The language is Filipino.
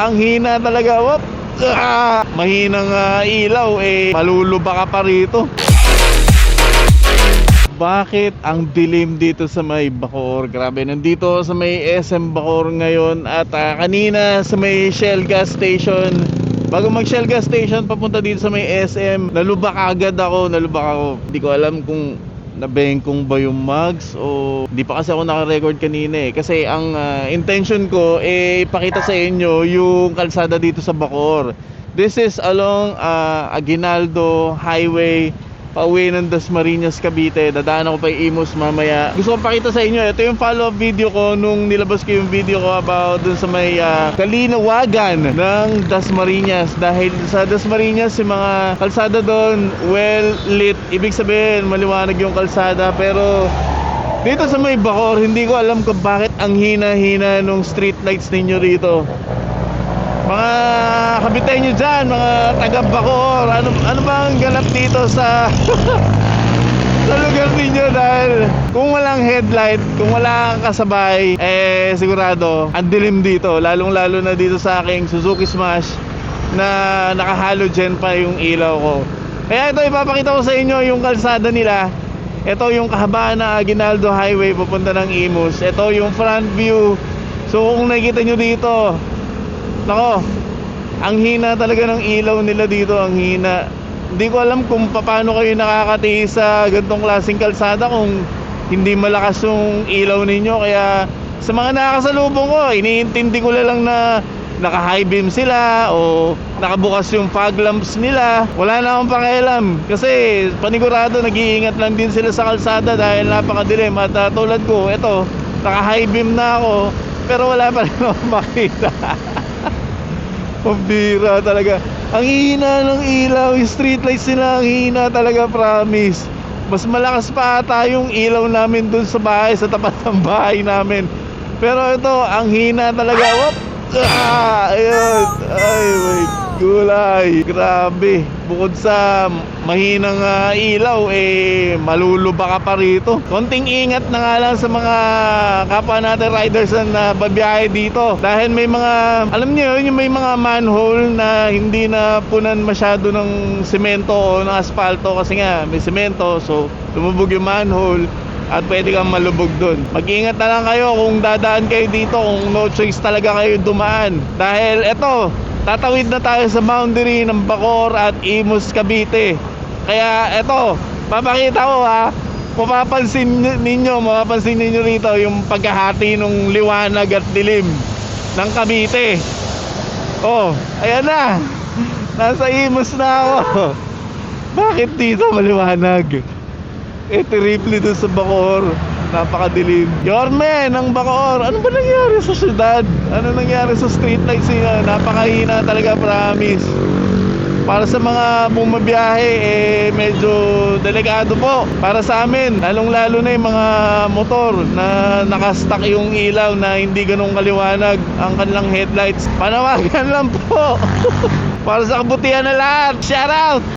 Ang hina talaga. Wop! Mahinang ilaw maluluba ka pa rito. Bakit ang dilim dito sa may Bacoor? Grabe, nandito sa may SM Bacoor ngayon. At kanina sa may Shell gas station, bago mag Shell gas station papunta dito sa may SM, nalubak agad ako. Hindi ko alam kung nabengkong ba yung mugs o hindi pa kasi ako naka-record kanina kasi ang intention ko ipakita sa inyo yung kalsada dito sa Bacoor. This is along Aguinaldo Highway, pauwi ng Dasmariñas, Cavite. Dadaan ako pa Imus mamaya. Gusto kong pakita sa inyo, ito yung follow-up video ko nung nilabas ko yung video ko about dun sa may kalinawagan ng Dasmariñas. Dahil sa Dasmariñas, yung mga kalsada doon well lit, ibig sabihin maliwanag yung kalsada. Pero dito sa may Bacoor, hindi ko alam kung bakit ang hina-hina nung street lights ninyo rito. Mga kabitay nyo dyan, mga taga Bacoor, ano ba ang ganap dito sa sa lugar ninyo? Dahil kung walang headlight, kung walang kasabay, sigurado ang dilim dito, lalong lalo na dito sa aking Suzuki Smash na naka-halogen pa yung ilaw ko. Kaya ito, ipapakita ko sa inyo yung kalsada nila. Ito yung kahabaan na Aguinaldo Highway papunta ng Imus. Ito yung front view. So kung nakikita nyo dito, nako, ang hina talaga ng ilaw nila dito, ang hina. Hindi ko alam kung paano kayo nakakatiis sa ganitong klaseng kalsada kung hindi malakas yung ilaw ninyo. Kaya sa mga nakakasalubong ko, iniintindi ko lang na naka-high beam sila o nakabukas yung fog lamps nila. Wala na akong pakialam kasi panigurado nag-iingat lang din sila sa kalsada dahil napakadilim. At tulad ko, eto, naka-high beam na ako pero wala pa rin akong makita. Pambira talaga. Ang hina ng ilaw, yung street lights nila, ang hina talaga, promise. Mas malakas pa ata yung ilaw namin dun sa bahay, sa tapat ng bahay namin. Pero ito, ang hina talaga. Wop! Ayun. Ay, my gulay. Grabe. Bukod sa mahinang ilaw, maluluba ka pa rito. Konting ingat na nga lang sa mga kapwa natin riders na babiyahe dito. Dahil may mga, alam niyo yun, yung may mga manhole na hindi na punan masyado ng semento o ng asfalto kasi nga may semento. So, lumubog yung manhole at pwede kang malubog dun. Mag-ingat na lang kayo kung dadaan kayo dito, kung no choice talaga kayo dumaan. Dahil eto, tatawid na tayo sa boundary ng Bacoor at Imus, Cavite. Kaya eto, papakita ko mapapansin ninyo rito yung pagkahati ng liwanag at dilim ng Cavite. Oh, ayan na. Nasa Imus na ako. Bakit dito maliwanag? Terrible dun sa Bacoor, napakadilim. Yorme ng Bacoor, ano ba nangyari sa syudad? Ano nangyari sa street lights niya? Napakahina talaga, promise. Para sa mga bumabiyahe, medyo delikado po. Para sa amin, lalong lalo na yung mga motor na nakastack yung ilaw na hindi ganun kaliwanag ang kanilang headlights. Panawagan lang po. Para sa kabutihan na lahat, shout out!